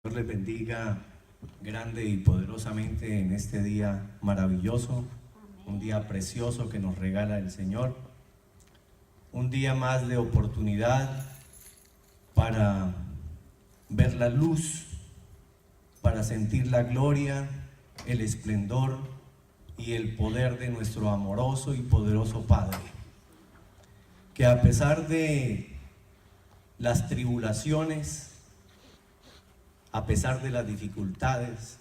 Dios les bendiga grande y poderosamente en este día maravilloso, un día precioso que nos regala el Señor, un día más de oportunidad para ver la luz, para sentir la gloria, el esplendor y el poder de nuestro amoroso y poderoso Padre, que a pesar de las tribulaciones, a pesar de las dificultades,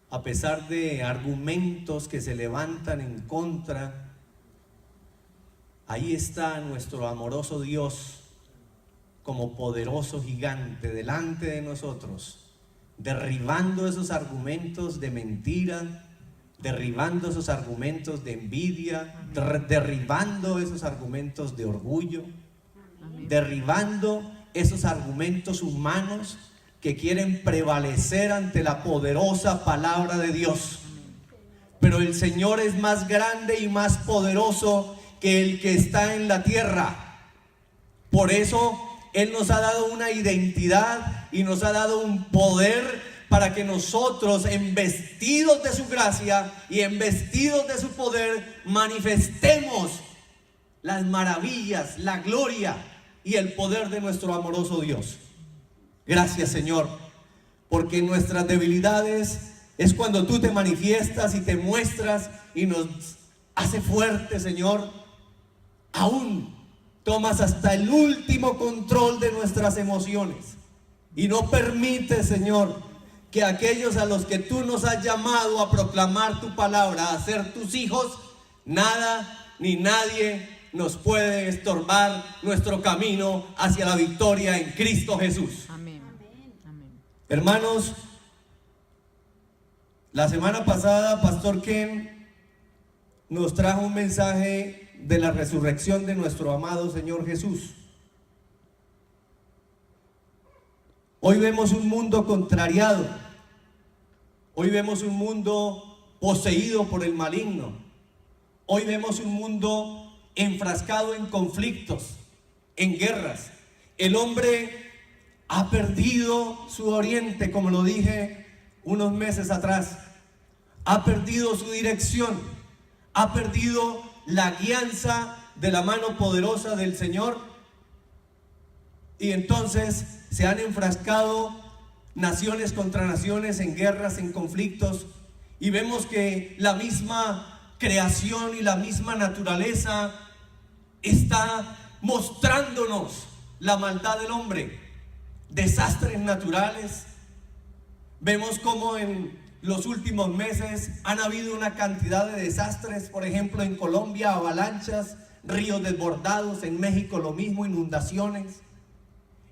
a pesar de argumentos que se levantan en contra, ahí está nuestro amoroso Dios como poderoso gigante delante de nosotros, derribando esos argumentos de mentira, derribando esos argumentos de envidia, derribando esos argumentos de orgullo, derribando esos argumentos humanos que quieren prevalecer ante la poderosa palabra de Dios. Pero el Señor es más grande y más poderoso que el que está en la tierra. Por eso Él nos ha dado una identidad y nos ha dado un poder para que nosotros, embestidos de su gracia y embestidos de su poder, manifestemos las maravillas, la gloria y el poder de nuestro amoroso Dios. Gracias, Señor, porque en nuestras debilidades es cuando tú te manifiestas y te muestras y nos hace fuerte, Señor. Aún tomas hasta el último control de nuestras emociones y no permites, Señor, que aquellos a los que tú nos has llamado a proclamar tu palabra, a ser tus hijos, nada ni nadie nos puede estorbar nuestro camino hacia la victoria en Cristo Jesús. Amén. Amén. Hermanos, la semana pasada Pastor Ken nos trajo un mensaje de la resurrección de nuestro amado Señor Jesús. Hoy vemos un mundo contrariado. Hoy vemos un mundo poseído por el maligno. Hoy vemos un mundo enfrascado en conflictos, en guerras. El hombre ha perdido su oriente, como lo dije unos meses atrás. Ha perdido su dirección. Ha perdido la guianza de la mano poderosa del Señor. Y entonces se han enfrascado naciones contra naciones en guerras, en conflictos. Y vemos que la misma creación y la misma naturaleza está mostrándonos la maldad del hombre. Desastres naturales. Vemos como en los últimos meses han habido una cantidad de desastres. Por ejemplo, en Colombia, avalanchas, ríos desbordados. En México lo mismo, inundaciones.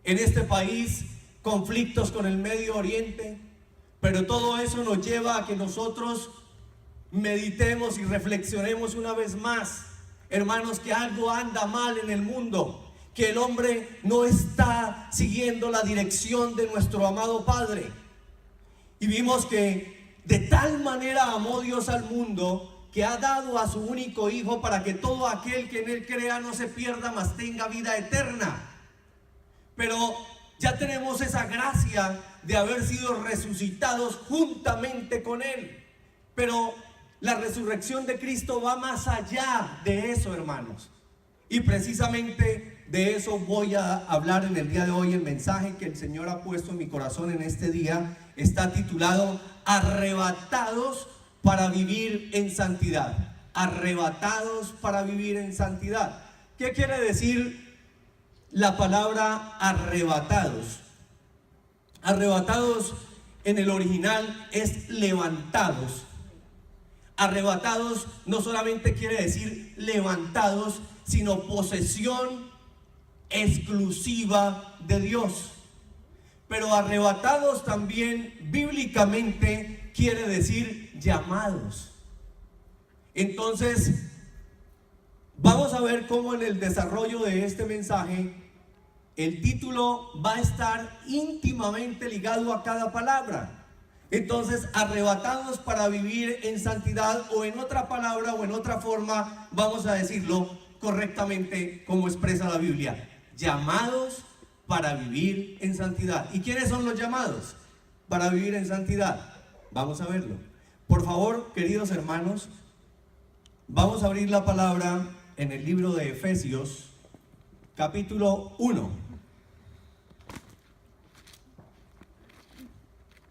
En este país, conflictos con el Medio Oriente. Pero todo eso nos lleva a que nosotros meditemos y reflexionemos una vez más, hermanos, que algo anda mal en el mundo, que el hombre no está siguiendo la dirección de nuestro amado Padre. Y vimos que de tal manera amó Dios al mundo que ha dado a su único Hijo para que todo aquel que en Él crea no se pierda, mas tenga vida eterna. Pero ya tenemos esa gracia de haber sido resucitados juntamente con Él. Pero la resurrección de Cristo va más allá de eso, hermanos. Y precisamente de eso voy a hablar en el día de hoy. El mensaje que el Señor ha puesto en mi corazón en este día está titulado Arrebatados para vivir en santidad. Arrebatados para vivir en santidad. ¿Qué quiere decir la palabra arrebatados? Arrebatados en el original es levantados. Arrebatados no solamente quiere decir levantados, sino posesión exclusiva de Dios. Pero arrebatados también bíblicamente quiere decir llamados. Entonces, vamos a ver cómo en el desarrollo de este mensaje el título va a estar íntimamente ligado a cada palabra. Entonces, arrebatados para vivir en santidad, o en otra palabra o en otra forma, vamos a decirlo correctamente como expresa la Biblia: llamados para vivir en santidad. ¿Y quiénes son los llamados para vivir en santidad? Vamos a verlo. Por favor, queridos hermanos, vamos a abrir la palabra en el libro de Efesios, capítulo 1.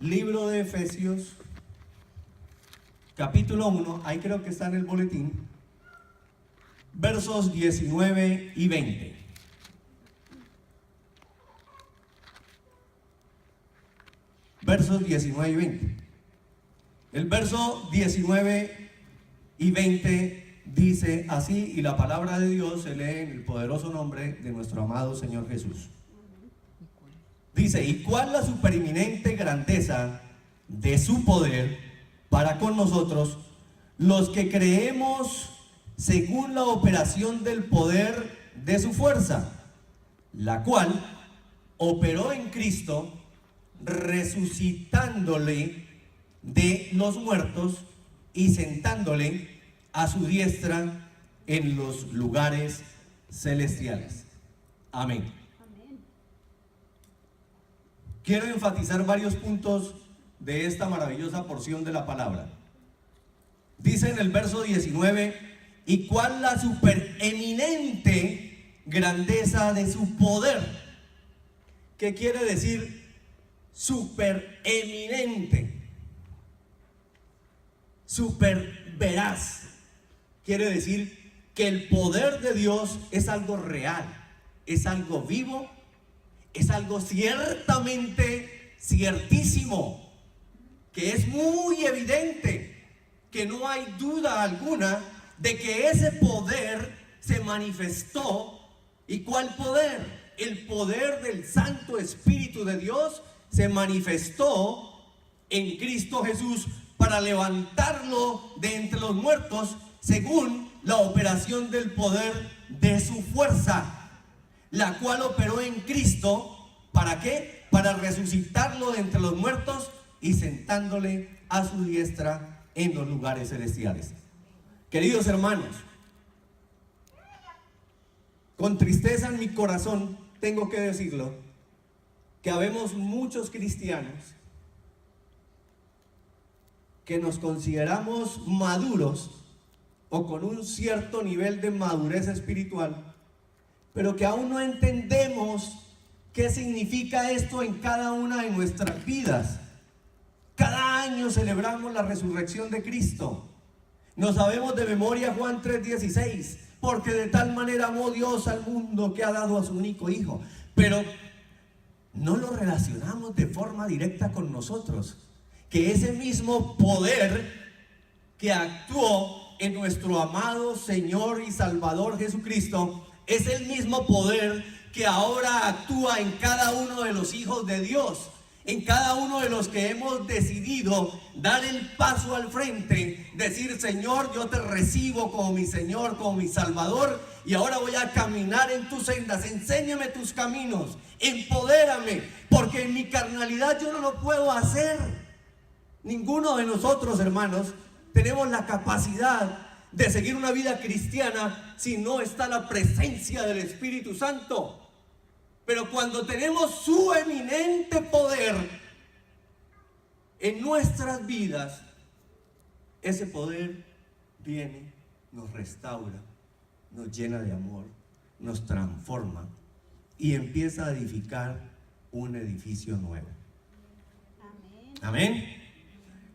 Libro de Efesios, capítulo 1, ahí creo que está en el boletín, versos 19 y 20. Versos 19 y 20. El verso 19 y 20 dice así, y la palabra de Dios se lee en el poderoso nombre de nuestro amado Señor Jesús. Dice: ¿y cuál la supereminente grandeza de su poder para con nosotros, los que creemos según la operación del poder de su fuerza, la cual operó en Cristo, resucitándole de los muertos y sentándole a su diestra en los lugares celestiales? Amén. Quiero enfatizar varios puntos de esta maravillosa porción de la palabra. Dice en el verso 19: ¿y cuál la supereminente grandeza de su poder? ¿Qué quiere decir supereminente? Superveraz. Quiere decir que el poder de Dios es algo real, es algo vivo, es algo ciertamente ciertísimo, que es muy evidente, que no hay duda alguna de que ese poder se manifestó. ¿Y cuál poder? El poder del Santo Espíritu de Dios se manifestó en Cristo Jesús para levantarlo de entre los muertos según la operación del poder de su fuerza, la cual operó en Cristo. ¿Para qué? Para resucitarlo de entre los muertos y sentándole a su diestra en los lugares celestiales. Queridos hermanos, con tristeza en mi corazón tengo que decirlo, que habemos muchos cristianos que nos consideramos maduros o con un cierto nivel de madurez espiritual, pero que aún no entendemos qué significa esto en cada una de nuestras vidas. Cada año celebramos la resurrección de Cristo. Nos sabemos de memoria Juan 3:16, porque de tal manera amó Dios al mundo que ha dado a su único Hijo. Pero no lo relacionamos de forma directa con nosotros, que ese mismo poder que actuó en nuestro amado Señor y Salvador Jesucristo es el mismo poder que ahora actúa en cada uno de los hijos de Dios, en cada uno de los que hemos decidido dar el paso al frente, decir: Señor, yo te recibo como mi Señor, como mi Salvador, y ahora voy a caminar en tus sendas. Enséñame tus caminos, empodérame, porque en mi carnalidad yo no lo puedo hacer. Ninguno de nosotros, hermanos, tenemos la capacidad de seguir una vida cristiana si no está la presencia del Espíritu Santo. Pero cuando tenemos su eminente poder en nuestras vidas, ese poder viene, nos restaura, nos llena de amor, nos transforma y empieza a edificar un edificio nuevo. Amén.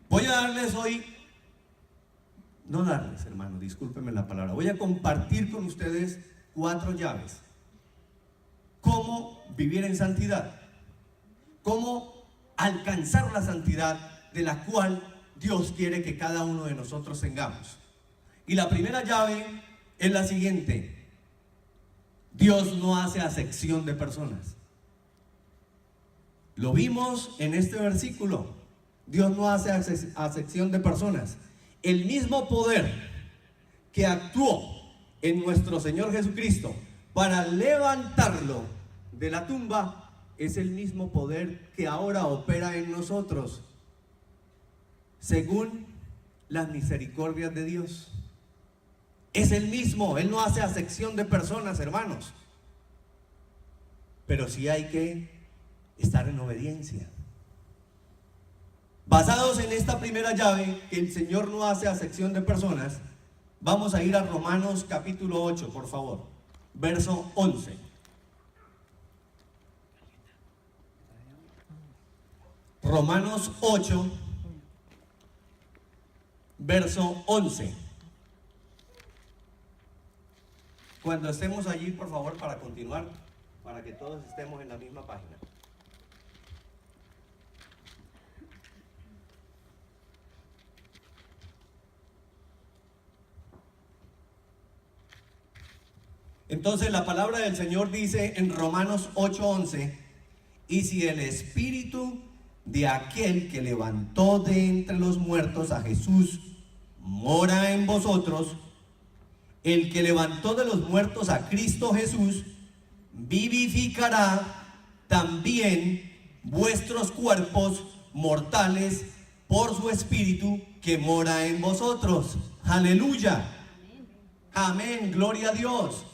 Voy a darles hoy, no darles, hermano, discúlpenme la palabra, voy a compartir con ustedes 4 llaves. Cómo vivir en santidad, cómo alcanzar la santidad de la cual Dios quiere que cada uno de nosotros tengamos. Y la primera llave es la siguiente: Dios no hace acepción de personas. Lo vimos en este versículo. Dios no hace acepción de personas. El mismo poder que actuó en nuestro Señor Jesucristo para levantarlo de la tumba es el mismo poder que ahora opera en nosotros, según las misericordias de Dios. Es el mismo. Él no hace acepción de personas, hermanos. pero sí hay que estar en obediencia. Basados en esta primera llave, que el Señor no hace acepción de personas, vamos a ir a Romanos capítulo 8, por favor, verso 11. Romanos 8, verso 11. Cuando estemos allí, por favor, para continuar, para que todos estemos en la misma página. Entonces la palabra del Señor dice en Romanos 8:11: y si el Espíritu de aquel que levantó de entre los muertos a Jesús mora en vosotros, el que levantó de los muertos a Cristo Jesús vivificará también vuestros cuerpos mortales por su Espíritu que mora en vosotros. Aleluya. Amén. Gloria a Dios.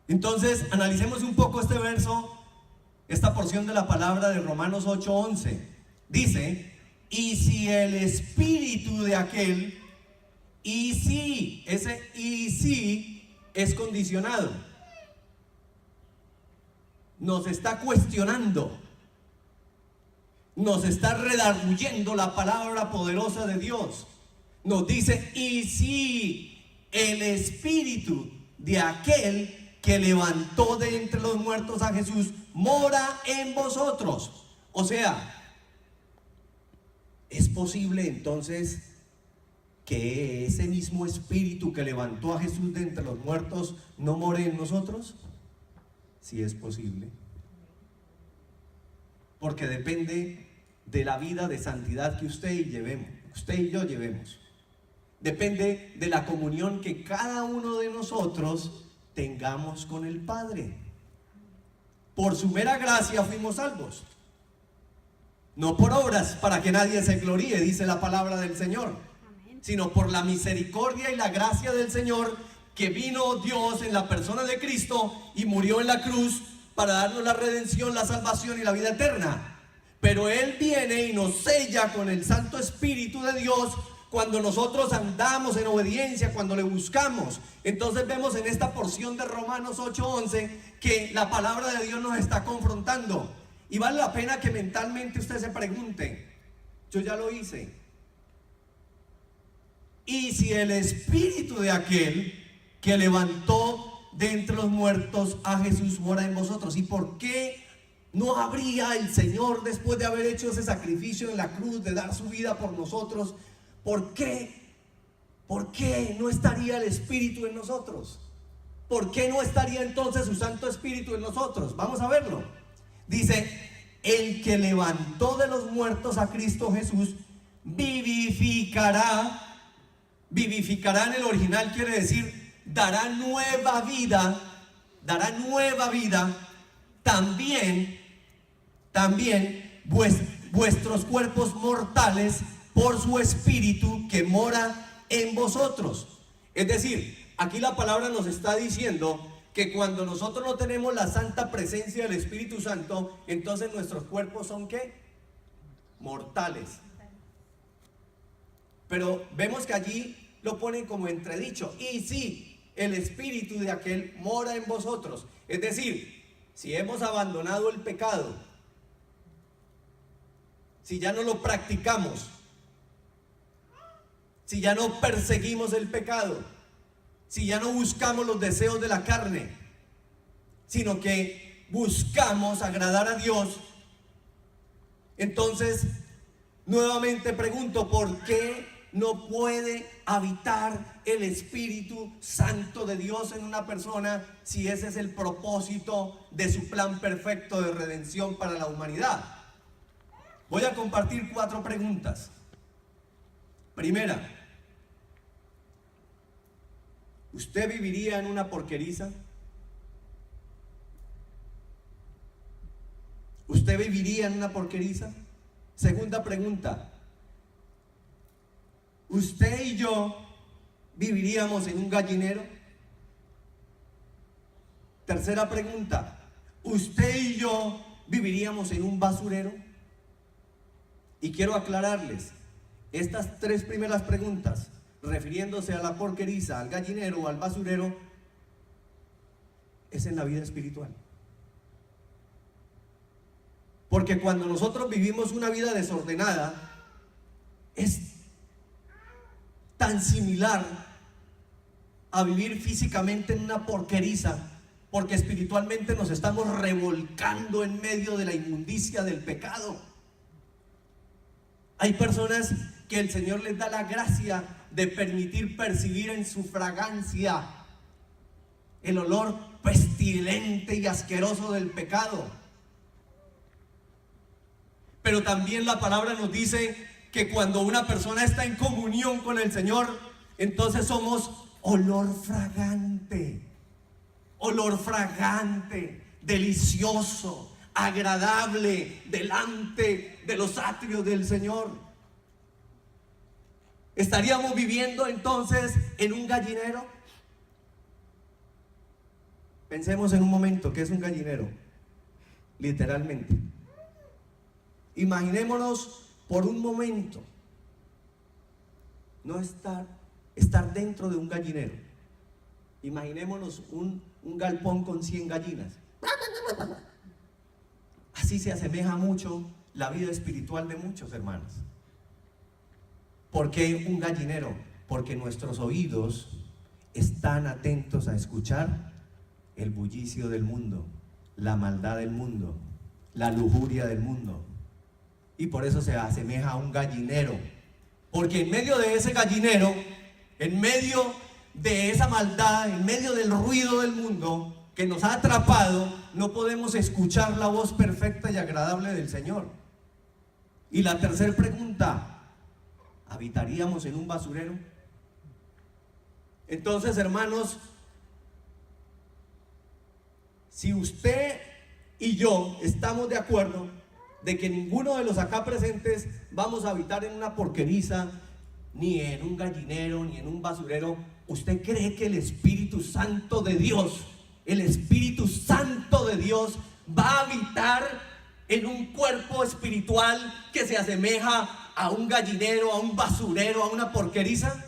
Entonces, analicemos un poco este verso, esta porción de la palabra de Romanos 8:11. Dice: y si el Espíritu de aquel, y si, ese y si es condicionado, nos está cuestionando, nos está redarguyendo la palabra poderosa de Dios. Nos dice: y si el Espíritu de aquel que levantó de entre los muertos a Jesús mora en vosotros. O sea, ¿es posible entonces que ese mismo Espíritu que levantó a Jesús de entre los muertos no more en nosotros? Sí es posible, porque depende de la vida de santidad que usted y yo llevemos. Depende de la comunión que cada uno de nosotros tengamos con el Padre. Por su mera gracia fuimos salvos, no por obras para que nadie se gloríe, dice la palabra del Señor, sino por la misericordia y la gracia del Señor, que vino Dios en la persona de Cristo y murió en la cruz para darnos la redención, la salvación y la vida eterna. Pero Él viene y nos sella con el Santo Espíritu de Dios cuando nosotros andamos en obediencia, cuando le buscamos. Entonces vemos en esta porción de Romanos 8:11 que la palabra de Dios nos está confrontando. Y vale la pena que mentalmente usted se pregunte: yo ya lo hice. Y si el Espíritu de aquel que levantó de entre los muertos a Jesús mora en vosotros, ¿y por qué no habría el Señor, después de haber hecho ese sacrificio en la cruz, de dar su vida por nosotros, ¿por qué no estaría el Espíritu en nosotros? ¿Por qué no estaría entonces su Santo Espíritu en nosotros? Vamos a verlo. Dice: el que levantó de los muertos a Cristo Jesús vivificará. Vivificará en el original quiere decir dará nueva vida también vuestros cuerpos mortales por su Espíritu que mora en vosotros. Es decir, aquí la palabra nos está diciendo que cuando nosotros no tenemos la santa presencia del Espíritu Santo, entonces nuestros cuerpos son ¿qué? Mortales. Pero vemos que allí lo ponen como entredicho: y si el Espíritu de aquel mora en vosotros. Es decir, si hemos abandonado el pecado, si ya no lo practicamos, si ya no perseguimos el pecado, si ya no buscamos los deseos de la carne, sino que buscamos agradar a Dios, entonces nuevamente pregunto: ¿por qué no puede habitar el Espíritu Santo de Dios en una persona si ese es el propósito de su plan perfecto de redención para la humanidad? Voy a compartir 4 preguntas. Primera: ¿usted viviría en una porqueriza? ¿Usted viviría en una porqueriza? Segunda pregunta: ¿usted y yo viviríamos en un gallinero? Tercera pregunta: usted y yo viviríamos en un basurero. Y quiero aclararles, estas 3 primeras preguntas, refiriéndose a la porqueriza, al gallinero o al basurero, es en la vida espiritual. Porque cuando nosotros vivimos una vida desordenada, es tan similar a vivir físicamente en una porqueriza, porque espiritualmente nos estamos revolcando en medio de la inmundicia del pecado. Hay personas que el Señor les da la gracia de permitir percibir en su fragancia el olor pestilente y asqueroso del pecado. Pero también la palabra nos dice que cuando una persona está en comunión con el Señor, entonces somos olor fragante, delicioso, agradable delante de los atrios del Señor. ¿Estaríamos viviendo entonces en un gallinero? Pensemos en un momento qué es un gallinero, literalmente. Imaginémonos por un momento no estar dentro de un gallinero. Imaginémonos un galpón con 100 gallinas. Así se asemeja mucho la vida espiritual de muchos hermanos. ¿Por qué un gallinero? Porque nuestros oídos están atentos a escuchar el bullicio del mundo, la maldad del mundo, la lujuria del mundo. Y por eso se asemeja a un gallinero. Porque en medio de ese gallinero, en medio de esa maldad, en medio del ruido del mundo que nos ha atrapado, no podemos escuchar la voz perfecta y agradable del Señor. Y la tercera pregunta, ¿habitaríamos en un basurero? Entonces, hermanos, si usted y yo estamos de acuerdo de que ninguno de los acá presentes vamos a habitar en una porqueriza, ni en un gallinero, ni en un basurero, ¿usted cree que el Espíritu Santo de Dios, va a habitar en un cuerpo espiritual que se asemeja a un gallinero, a un basurero, a una porqueriza?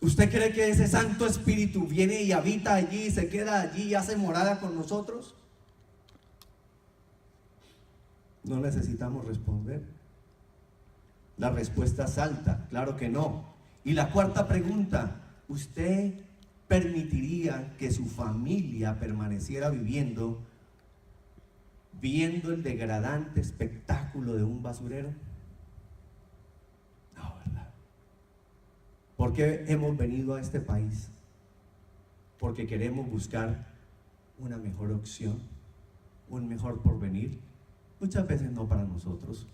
¿Usted cree que ese Santo Espíritu viene y habita allí, se queda allí y hace morada con nosotros? No necesitamos responder. La respuesta salta, claro que no. Y la cuarta pregunta, ¿usted permitiría que su familia permaneciera viendo el degradante espectáculo de un basurero? No, ¿verdad? ¿Por qué hemos venido a este país? Porque queremos buscar una mejor opción, un mejor porvenir. Muchas veces no para nosotros,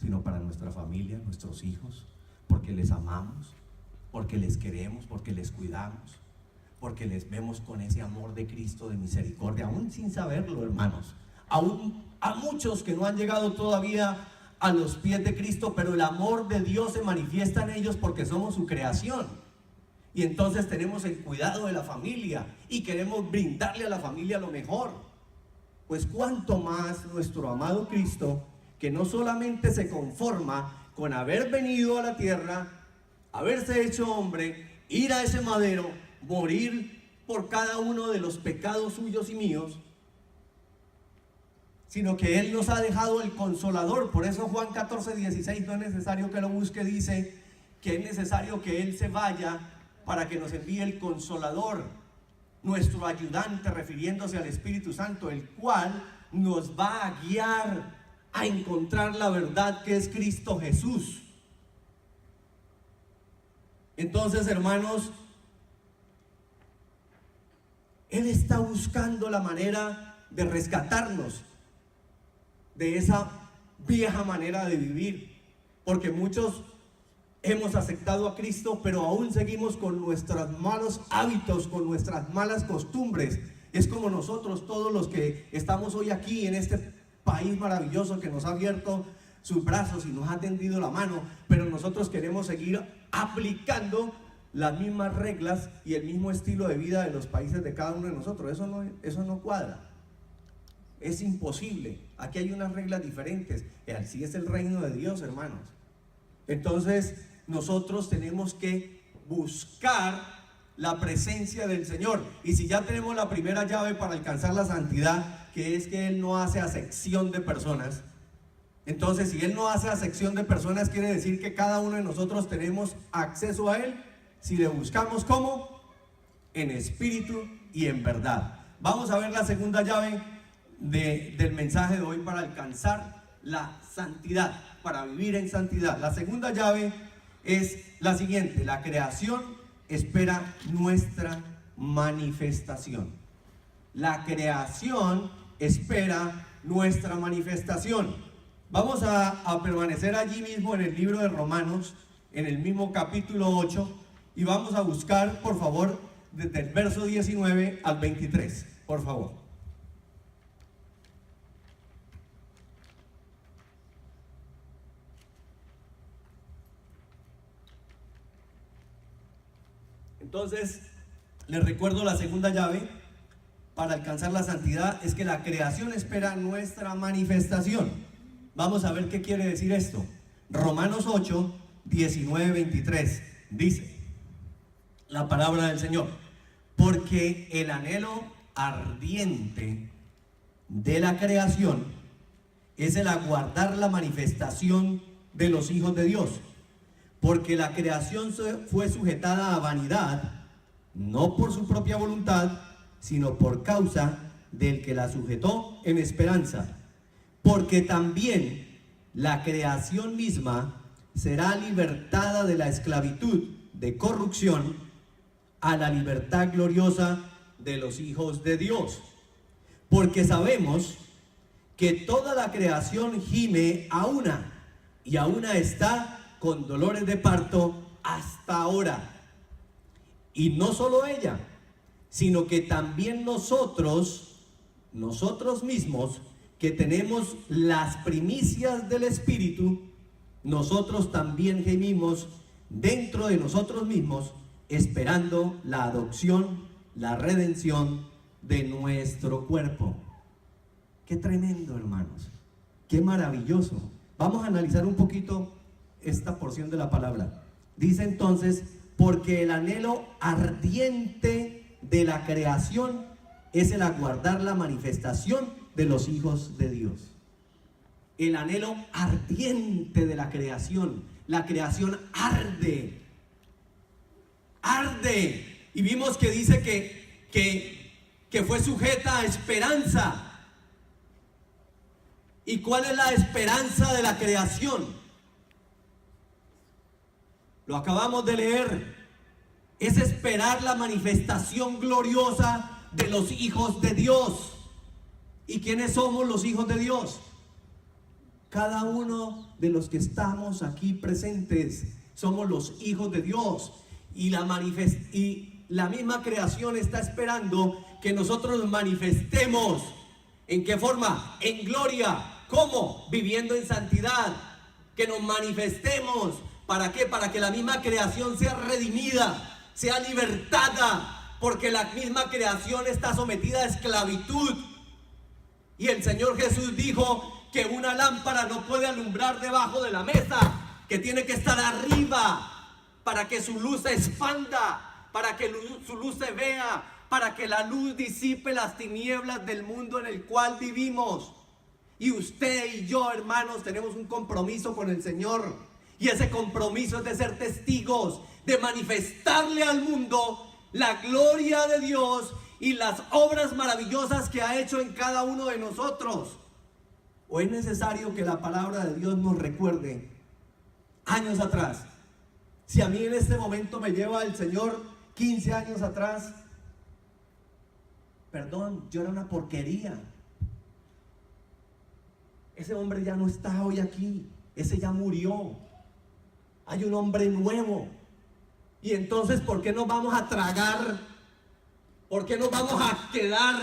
sino para nuestra familia, nuestros hijos, porque les amamos, porque les queremos, porque les cuidamos, porque les vemos con ese amor de Cristo, de misericordia, aún sin saberlo, hermanos. Aún a muchos que no han llegado todavía a los pies de Cristo, pero el amor de Dios se manifiesta en ellos porque somos su creación. Y entonces tenemos el cuidado de la familia y queremos brindarle a la familia lo mejor. Pues cuánto más nuestro amado Cristo, que no solamente se conforma con haber venido a la tierra, haberse hecho hombre, ir a ese madero, morir por cada uno de los pecados suyos y míos, sino que Él nos ha dejado el Consolador. Por eso Juan 14:16, no es necesario que lo busque, dice que es necesario que Él se vaya para que nos envíe el Consolador, nuestro ayudante, refiriéndose al Espíritu Santo, el cual nos va a guiar a encontrar la verdad que es Cristo Jesús. Entonces, hermanos, Él está buscando la manera de rescatarnos de esa vieja manera de vivir, porque muchos hemos aceptado a Cristo, pero aún seguimos con nuestros malos hábitos, con nuestras malas costumbres. Es como nosotros, todos los que estamos hoy aquí en este país maravilloso que nos ha abierto sus brazos y nos ha tendido la mano, pero nosotros queremos seguir aplicando las mismas reglas y el mismo estilo de vida de los países de cada uno de nosotros. Eso no cuadra. Es imposible. Aquí hay unas reglas diferentes. Así es el reino de Dios, hermanos. Entonces, nosotros tenemos que buscar la presencia del Señor. Y si ya tenemos la primera llave para alcanzar la santidad, que es que Él no hace acepción de personas, entonces si Él no hace acepción de personas, quiere decir que cada uno de nosotros tenemos acceso a Él si le buscamos. ¿Cómo? En espíritu y en verdad. Vamos a ver la segunda llave del mensaje de hoy para alcanzar la santidad, para vivir en santidad. La segunda llave es la siguiente: la creación espera nuestra manifestación. La creación espera nuestra manifestación. Vamos a permanecer allí mismo en el libro de Romanos, en el mismo capítulo 8, y vamos a buscar, por favor, desde el verso 19 al 23, por favor. Entonces, les recuerdo la segunda llave para alcanzar la santidad es que la creación espera nuestra manifestación. Vamos a ver qué quiere decir esto. Romanos 8, 19, 23 dice la palabra del Señor: porque el anhelo ardiente de la creación es el aguardar la manifestación de los hijos de Dios. Porque la creación fue sujetada a vanidad, no por su propia voluntad, sino por causa del que la sujetó en esperanza. Porque también la creación misma será libertada de la esclavitud de corrupción a la libertad gloriosa de los hijos de Dios. Porque sabemos que toda la creación gime a una, y a una está con dolores de parto hasta ahora. Y no solo ella, sino que también nosotros mismos, que tenemos las primicias del Espíritu, nosotros también gemimos dentro de nosotros mismos, esperando la adopción, la redención de nuestro cuerpo. Qué tremendo, hermanos, qué maravilloso. Vamos a analizar un poquito esta porción de la palabra. Dice entonces: porque el anhelo ardiente de la creación es el aguardar la manifestación de los hijos de Dios. El anhelo ardiente de la creación. La creación arde. Y vimos que dice que fue sujeta a esperanza. ¿Y cuál es la esperanza de la creación? Lo acabamos de leer. Es esperar la manifestación gloriosa de los hijos de Dios. ¿Y quiénes somos los hijos de Dios? Cada uno de los que estamos aquí presentes somos los hijos de Dios. Y la misma creación está esperando que nosotros nos manifestemos. ¿En qué forma? En gloria. ¿Cómo? Viviendo en santidad. Que nos manifestemos. ¿Para qué? Para que la misma creación sea redimida, sea libertada, porque la misma creación está sometida a esclavitud. Y el Señor Jesús dijo que una lámpara no puede alumbrar debajo de la mesa, que tiene que estar arriba para que su luz se expanda, para que su luz se vea, para que la luz disipe las tinieblas del mundo en el cual vivimos. Y usted y yo, hermanos, tenemos un compromiso con el Señor. Y ese compromiso es de ser testigos, de manifestarle al mundo la gloria de Dios y las obras maravillosas que ha hecho en cada uno de nosotros. ¿O es necesario que la palabra de Dios nos recuerde años atrás? Si a mí en este momento me lleva el Señor 15 años atrás, perdón, yo era una porquería. Ese hombre ya no está hoy aquí, ese ya murió. Hay un hombre nuevo. Y entonces, ¿por qué nos vamos a tragar? ¿Por qué nos vamos a quedar?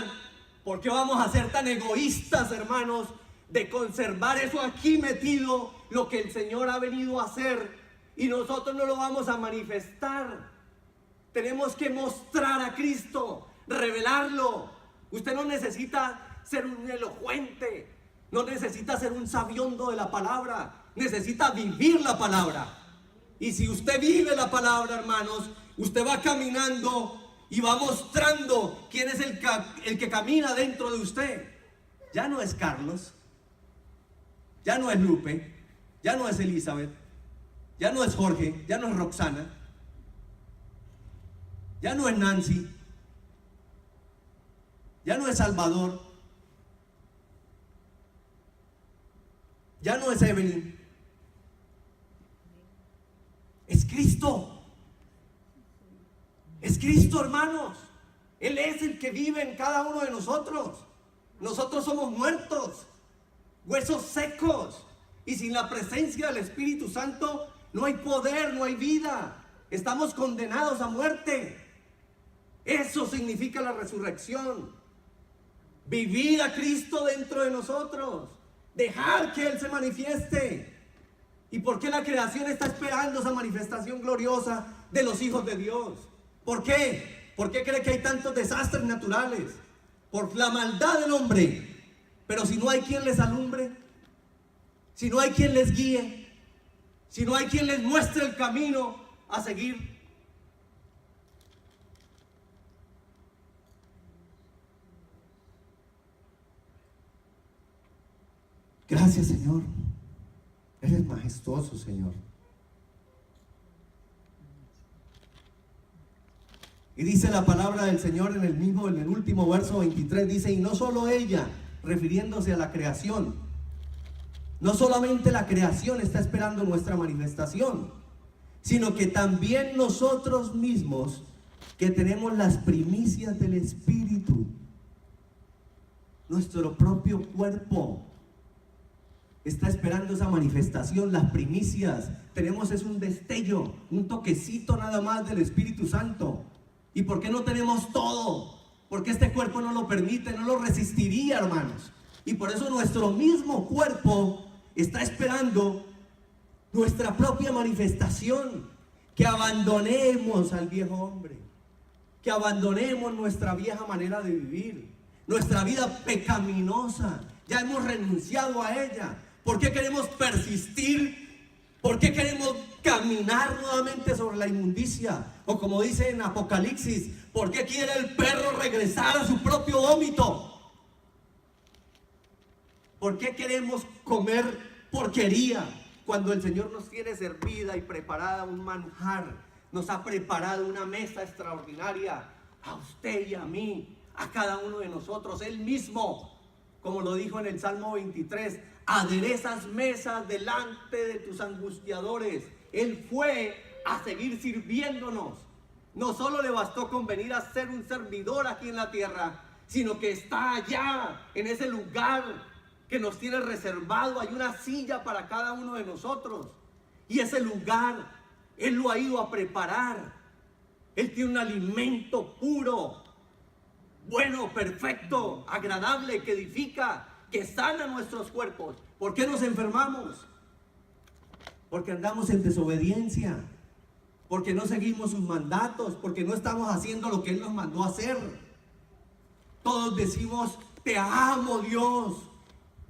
¿Por qué vamos a ser tan egoístas, hermanos, de conservar eso aquí metido, lo que el Señor ha venido a hacer, y nosotros no lo vamos a manifestar? Tenemos que mostrar a Cristo, revelarlo. Usted no necesita ser un elocuente, no necesita ser un sabiondo de la palabra, necesita vivir la palabra. Y si usted vive la palabra, hermanos, usted va caminando y va mostrando quién es el que camina dentro de usted. Ya no es Carlos, ya no es Lupe, ya no es Elizabeth, ya no es Jorge, ya no es Roxana, ya no es Nancy, ya no es Salvador, ya no es Evelyn. Es Cristo. Es Cristo, hermanos. Él es el que vive en cada uno de nosotros. Nosotros somos muertos, huesos secos, y sin la presencia del Espíritu Santo no hay poder, no hay vida. Estamos condenados a muerte. Eso significa la resurrección. Vivir a Cristo dentro de nosotros, dejar que Él se manifieste. ¿Y por qué la creación está esperando esa manifestación gloriosa de los hijos de Dios? ¿Por qué? ¿Por qué cree que hay tantos desastres naturales? Por la maldad del hombre. Pero si no hay quien les alumbre, si no hay quien les guíe, si no hay quien les muestre el camino a seguir. Gracias, Señor. Eres majestuoso, Señor. Y dice la palabra del Señor en el último verso 23, dice: y no solo ella, refiriéndose a la creación, no solamente la creación está esperando nuestra manifestación, sino que también nosotros mismos, que tenemos las primicias del Espíritu, nuestro propio cuerpo está esperando esa manifestación, las primicias. Tenemos es un destello, un toquecito nada más del Espíritu Santo. ¿Y por qué no tenemos todo? Porque este cuerpo no lo permite, no lo resistiría, hermanos. Y por eso nuestro mismo cuerpo está esperando nuestra propia manifestación. Que abandonemos al viejo hombre, que abandonemos nuestra vieja manera de vivir, nuestra vida pecaminosa. Ya hemos renunciado a ella. ¿Por qué queremos persistir? ¿Por qué queremos caminar nuevamente sobre la inmundicia? O como dice en Apocalipsis, ¿por qué quiere el perro regresar a su propio vómito? ¿Por qué queremos comer porquería cuando el Señor nos tiene servida y preparada un manjar? Nos ha preparado una mesa extraordinaria a usted y a mí, a cada uno de nosotros. Él mismo, como lo dijo en el Salmo 23, aderezas mesas delante de tus angustiadores. Él fue a seguir sirviéndonos. No solo le bastó con venir a ser un servidor aquí en la tierra, sino que está allá, en ese lugar que nos tiene reservado. Hay una silla para cada uno de nosotros. Y ese lugar, Él lo ha ido a preparar. Él tiene un alimento puro, bueno, perfecto, agradable, que edifica, que sana nuestros cuerpos. ¿Por qué nos enfermamos? Porque andamos en desobediencia, porque no seguimos sus mandatos, porque no estamos haciendo lo que Él nos mandó a hacer. Todos decimos: te amo, Dios.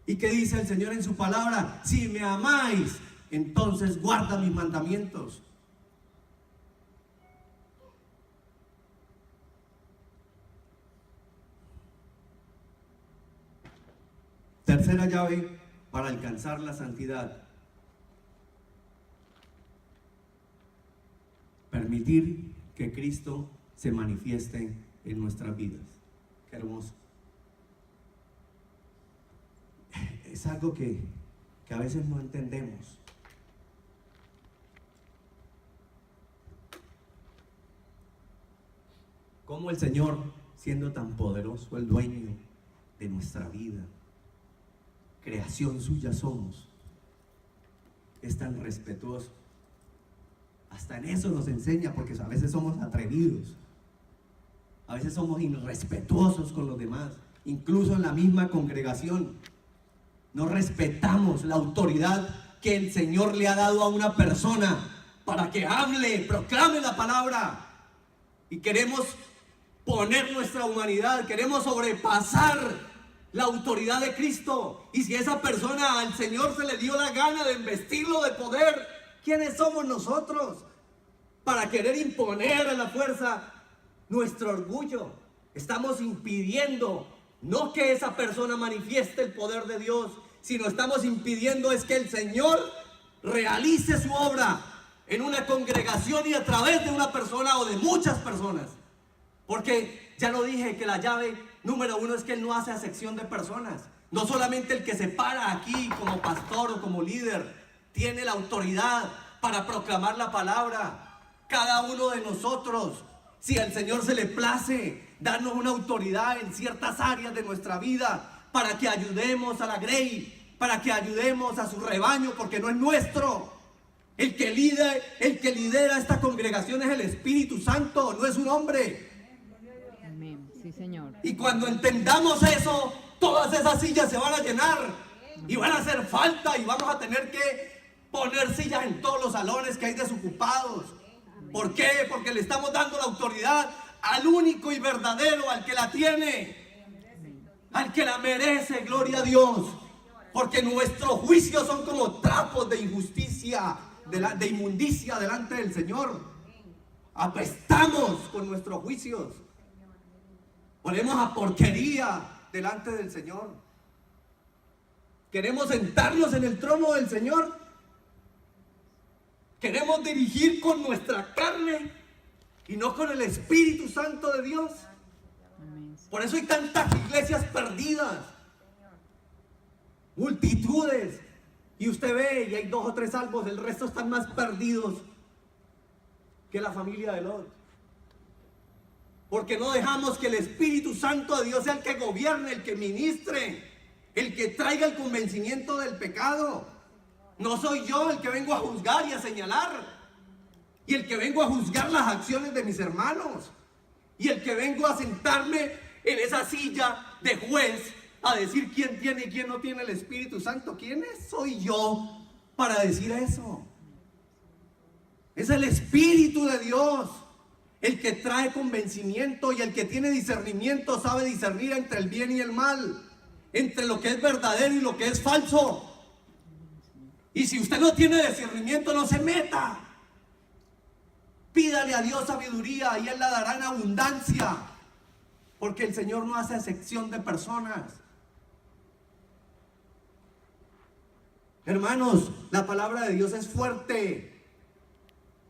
¿Y qué dice el Señor en su palabra? Si me amáis, entonces guarda mis mandamientos. Tercera llave para alcanzar la santidad: permitir que Cristo se manifieste en nuestras vidas. Qué hermoso. Es algo que a veces no entendemos. Cómo el Señor, siendo tan poderoso, el dueño de nuestra vida, creación suya somos, es tan respetuoso. Hasta en eso nos enseña, porque a veces somos atrevidos, a veces somos irrespetuosos con los demás, incluso en la misma congregación. No respetamos la autoridad que el Señor le ha dado a una persona para que hable, proclame la palabra. y queremos poner nuestra humanidad, queremos sobrepasar la autoridad de Cristo. Y si esa persona al Señor se le dio la gana de investirlo de poder, ¿quiénes somos nosotros para querer imponer a la fuerza nuestro orgullo? Estamos impidiendo no que esa persona manifieste el poder de Dios, sino estamos impidiendo es que el Señor realice su obra en una congregación y a través de una persona o de muchas personas. Porque ya lo dije, que la llave número uno es que Él no hace acepción de personas. No solamente el que se para aquí como pastor o como líder tiene la autoridad para proclamar la palabra. Cada uno de nosotros, si al Señor se le place darnos una autoridad en ciertas áreas de nuestra vida para que ayudemos a la Grey, para que ayudemos a su rebaño, porque no es nuestro. El que lidera esta congregación es el Espíritu Santo, no es un hombre. Amén. Sí, Señor. Y cuando entendamos eso, todas esas sillas se van a llenar y van a hacer falta y vamos a tener que poner sillas en todos los salones que hay desocupados. ¿Por qué? Porque le estamos dando la autoridad al único y verdadero, al que la tiene, al que la merece, gloria a Dios. Porque nuestros juicios son como trapos de injusticia, de inmundicia delante del Señor. Apestamos con nuestros juicios. Ponemos a porquería delante del Señor. Queremos sentarnos en el trono del Señor. Queremos dirigir con nuestra carne y no con el Espíritu Santo de Dios. Por eso hay tantas iglesias perdidas, multitudes, y usted ve y hay 2 o 3 salvos, el resto están más perdidos que la familia de Lot. Porque no dejamos que el Espíritu Santo de Dios sea el que gobierne, el que ministre, el que traiga el convencimiento del pecado. No soy yo el que vengo a juzgar y a señalar, y el que vengo a juzgar las acciones de mis hermanos, y el que vengo a sentarme en esa silla de juez a decir quién tiene y quién no tiene el Espíritu Santo. ¿Quién soy yo para decir eso? Es el Espíritu de Dios el que trae convencimiento, y el que tiene discernimiento sabe discernir entre el bien y el mal, entre lo que es verdadero y lo que es falso. Y si usted no tiene discernimiento, no se meta. Pídale a Dios sabiduría y Él la dará en abundancia, porque el Señor no hace acepción de personas. Hermanos, la palabra de Dios es fuerte.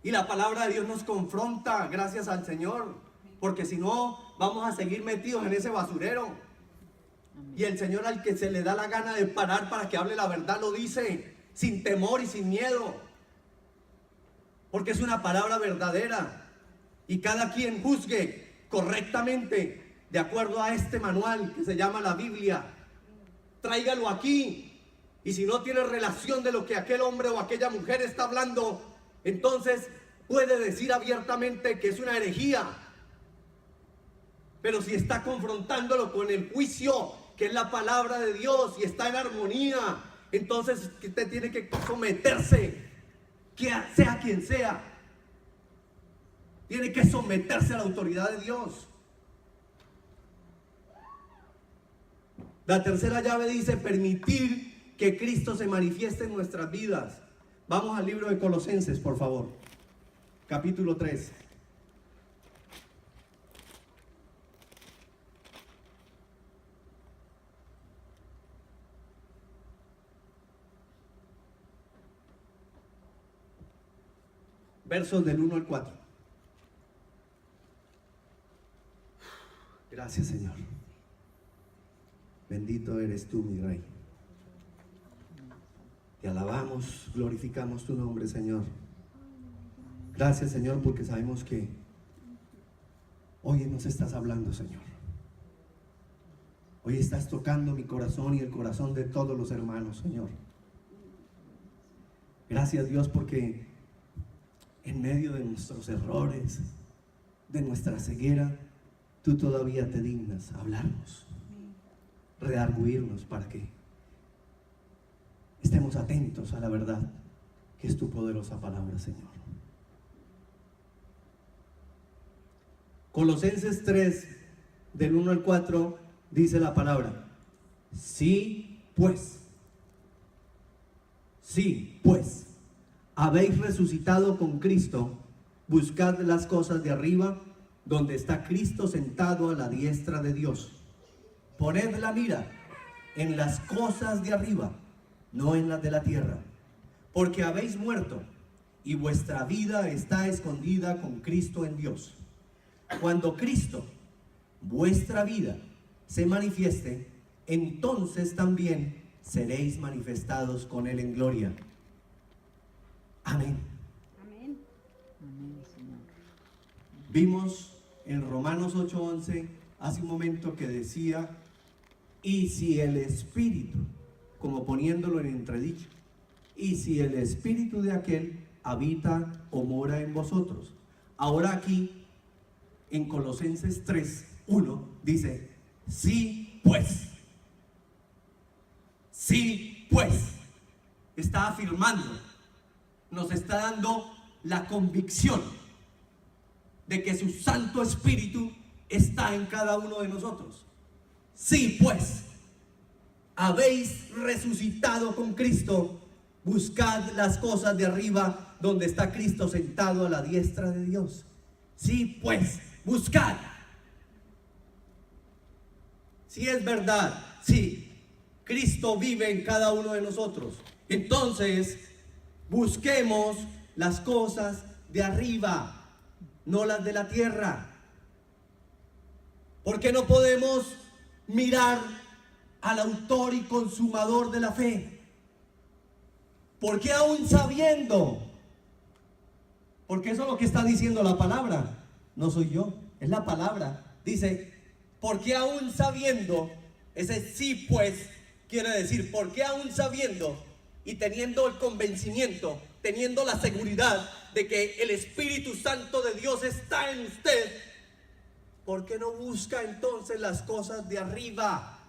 Y la palabra de Dios nos confronta, gracias al Señor. Porque si no, vamos a seguir metidos en ese basurero. Y el Señor, al que se le da la gana de parar para que hable la verdad, lo dice sin temor y sin miedo. Porque es una palabra verdadera. Y cada quien juzgue correctamente de acuerdo a este manual que se llama la Biblia. Tráigalo aquí. Y si no tiene relación de lo que aquel hombre o aquella mujer está hablando, entonces puede decir abiertamente que es una herejía. Pero si está confrontándolo con el juicio, que es la palabra de Dios, y está en armonía, entonces usted tiene que someterse, que sea quien sea. Tiene que someterse a la autoridad de Dios. La tercera llave dice permitir que Cristo se manifieste en nuestras vidas. Vamos al libro de Colosenses, por favor. Capítulo 3. Versos del 1 al 4. Gracias, Señor. Bendito eres tú, mi Rey. Te alabamos, glorificamos tu nombre, Señor. Gracias, Señor, porque sabemos que hoy nos estás hablando, Señor. Hoy estás tocando mi corazón y el corazón de todos los hermanos, Señor. Gracias, Dios, porque en medio de nuestros errores, de nuestra ceguera, tú todavía te dignas a hablarnos, redarguirnos para que estemos atentos a la verdad, que es tu poderosa palabra, Señor. Colosenses 3, del 1 al 4, dice la palabra: sí, pues, habéis resucitado con Cristo, buscad las cosas de arriba, donde está Cristo sentado a la diestra de Dios. Poned la mira en las cosas de arriba, no en las de la tierra, porque habéis muerto y vuestra vida está escondida con Cristo en Dios. Cuando Cristo, vuestra vida, se manifieste, entonces también seréis manifestados con Él en gloria. Amén. Amén, Señor. Vimos en Romanos 8:11 hace un momento que decía: y si el Espíritu, como poniéndolo en entredicho, y si el Espíritu de aquel habita o mora en vosotros. Ahora aquí en Colosenses 3:1 dice: sí pues, está afirmando, nos está dando la convicción de que su Santo Espíritu está en cada uno de nosotros. Sí pues, habéis resucitado con Cristo, buscad las cosas de arriba, donde está Cristo sentado a la diestra de Dios. Sí pues, buscad. Si es verdad, sí, Cristo vive en cada uno de nosotros, entonces busquemos las cosas de arriba, no las de la tierra. ¿Por qué no podemos mirar al autor y consumador de la fe? ¿Por qué aún sabiendo? Porque eso es lo que está diciendo la palabra, no soy yo, es la palabra. Dice: ¿por qué aún sabiendo? Ese sí pues quiere decir, ¿por qué aún sabiendo y teniendo el convencimiento, teniendo la seguridad de que el Espíritu Santo de Dios está en usted, por qué no busca entonces las cosas de arriba?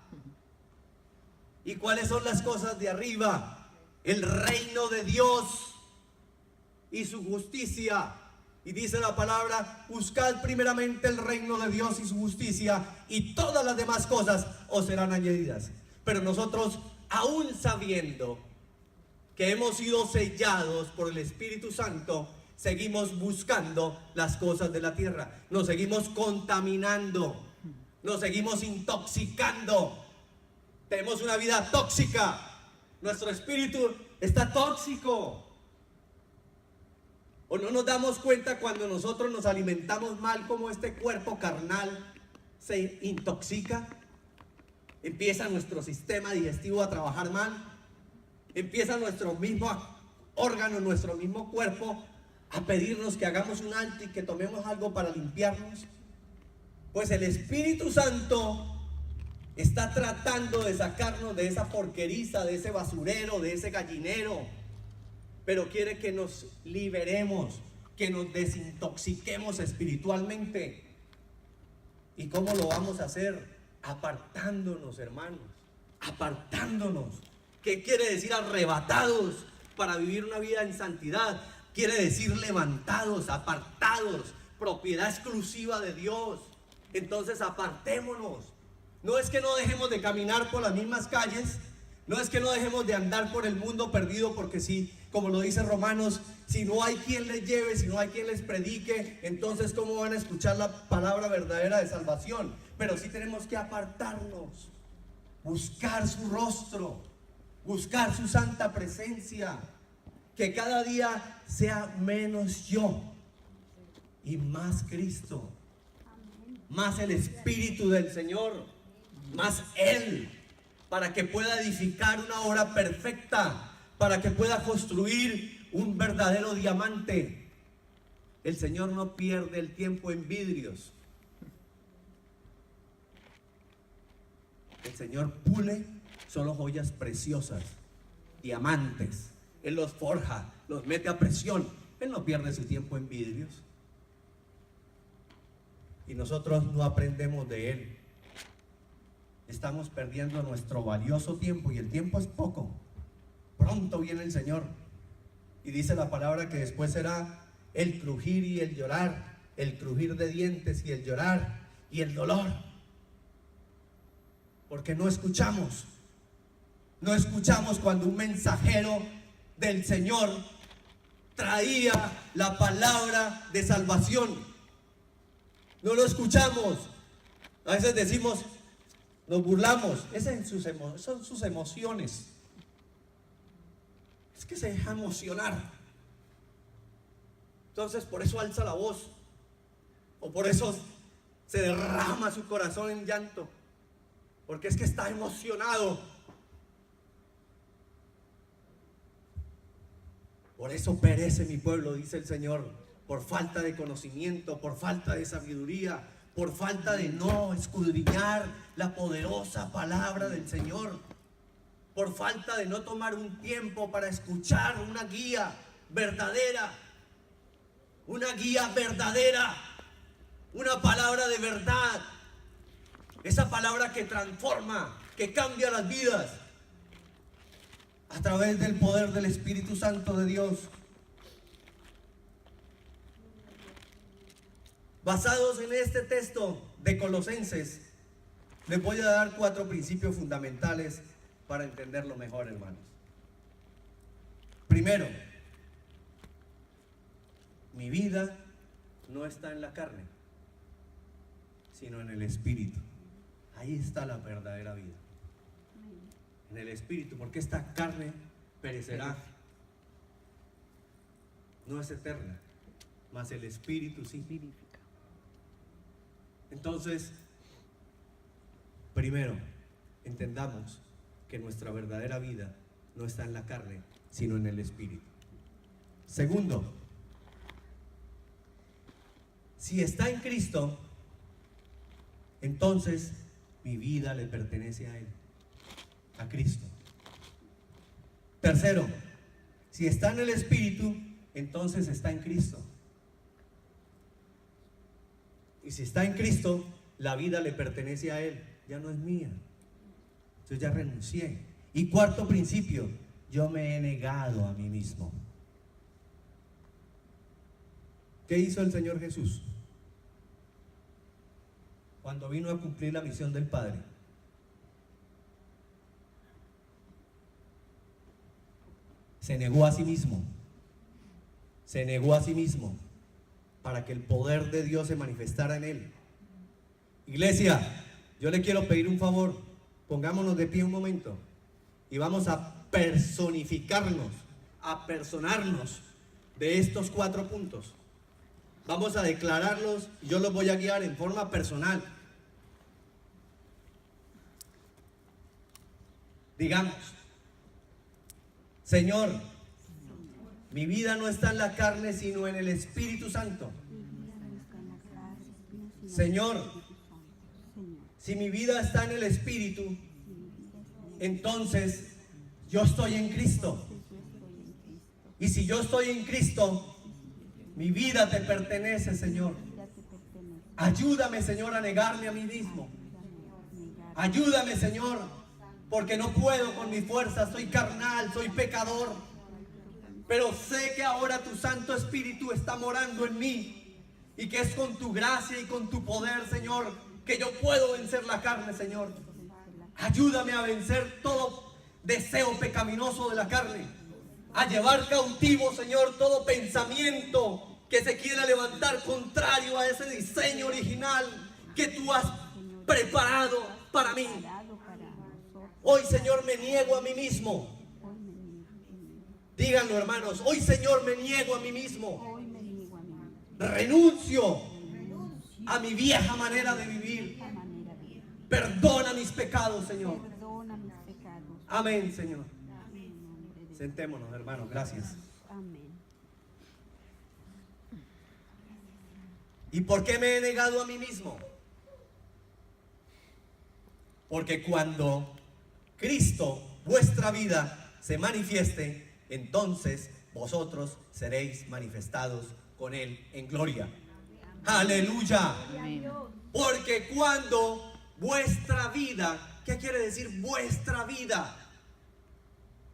¿Y cuáles son las cosas de arriba? El reino de Dios y su justicia. Y dice la palabra: buscad primeramente el reino de Dios y su justicia, y todas las demás cosas os serán añadidas. Pero nosotros, aún sabiendo que hemos sido sellados por el Espíritu Santo, seguimos buscando las cosas de la tierra. Nos seguimos contaminando, nos seguimos intoxicando. Tenemos una vida tóxica. Nuestro espíritu está tóxico. ¿O no nos damos cuenta cuando nosotros nos alimentamos mal, como este cuerpo carnal se intoxica? Empieza nuestro sistema digestivo a trabajar mal. Empieza nuestro mismo órgano, nuestro mismo cuerpo a pedirnos que hagamos un alto y que tomemos algo para limpiarnos. Pues el Espíritu Santo está tratando de sacarnos de esa porqueriza, de ese basurero, de ese gallinero. Pero quiere que nos liberemos, que nos desintoxiquemos espiritualmente. ¿Y cómo lo vamos a hacer? Apartándonos, hermanos, apartándonos. ¿Qué quiere decir arrebatados para vivir una vida en santidad? Quiere decir levantados, apartados, propiedad exclusiva de Dios. Entonces apartémonos. No es que no dejemos de caminar por las mismas calles, no es que no dejemos de andar por el mundo perdido, porque sí, como lo dice Romanos, si no hay quien les lleve, si no hay quien les predique, entonces ¿cómo van a escuchar la palabra verdadera de salvación? Pero sí tenemos que apartarnos, buscar su rostro, buscar su santa presencia, que cada día sea menos yo y más Cristo, más el Espíritu del Señor, más Él, para que pueda edificar una obra perfecta, para que pueda construir un verdadero diamante. El Señor no pierde el tiempo en vidrios. El Señor pule solo joyas preciosas, diamantes. Él los forja, los mete a presión. Él no pierde su tiempo en vidrios. Y nosotros no aprendemos de Él. Estamos perdiendo nuestro valioso tiempo, y el tiempo es poco. Pronto viene el Señor, y dice la palabra que después será el crujir y el llorar el crujir de dientes y el llorar y el dolor. Porque no escuchamos cuando un mensajero del Señor traía la palabra de salvación. No lo escuchamos. A veces decimos, nos burlamos. Son sus emociones. Es que se deja emocionar. Entonces por eso alza la voz. O por eso se derrama su corazón en llanto. Porque es que está emocionado. Por eso perece mi pueblo, dice el Señor, por falta de conocimiento, por falta de sabiduría, por falta de no escudriñar la poderosa palabra del Señor, por falta de no tomar un tiempo para escuchar una guía verdadera, una palabra de verdad, esa palabra que transforma, que cambia las vidas a través del poder del Espíritu Santo de Dios. Basados en este texto de Colosenses, les voy a dar 4 principios fundamentales para entenderlo mejor, hermanos. Primero, mi vida no está en la carne, sino en el Espíritu. Ahí está la verdadera vida. En el Espíritu, porque esta carne perecerá, no es eterna, mas el Espíritu sí. Entonces, primero, entendamos que nuestra verdadera vida no está en la carne, sino en el Espíritu. Segundo, si está en Cristo, entonces mi vida le pertenece a Él, a Cristo. Tercero, si está en el Espíritu, entonces está en Cristo. Y si está en Cristo, la vida le pertenece a Él, ya no es mía. Yo ya renuncié. Y cuarto principio, yo me he negado a mí mismo. ¿Qué hizo el Señor Jesús cuando vino a cumplir la misión del Padre? Se negó a sí mismo. Se negó a sí mismo para que el poder de Dios se manifestara en él. Iglesia, yo le quiero pedir un favor. Pongámonos de pie un momento y vamos a personificarnos, a personarnos de estos 4 puntos. Vamos a declararlos y yo los voy a guiar en forma personal. Digamos: Señor, mi vida no está en la carne, sino en el Espíritu Santo. Señor, si mi vida está en el Espíritu, entonces yo estoy en Cristo. Y si yo estoy en Cristo, mi vida te pertenece, Señor. Ayúdame, Señor, a negarme a mí mismo. Ayúdame, Señor, porque no puedo con mi fuerza, soy carnal, soy pecador. Pero sé que ahora tu Santo Espíritu está morando en mí y que es con tu gracia y con tu poder, Señor, que yo puedo vencer la carne, Señor. Ayúdame a vencer todo deseo pecaminoso de la carne, a llevar cautivo, Señor, todo pensamiento que se quiera levantar contrario a ese diseño original que tú has preparado para mí. Hoy, Señor, me niego a mí mismo. Díganlo, hermanos. Hoy, Señor, me niego a mí mismo. Renuncio a mi vieja manera de vivir. Perdona mis pecados, Señor. Amén, Señor. Sentémonos, hermanos. Gracias. ¿Y por qué me he negado a mí mismo? Porque cuando Cristo, vuestra vida, se manifieste, entonces vosotros seréis manifestados con Él en gloria. Aleluya. Porque cuando vuestra vida, ¿qué quiere decir vuestra vida?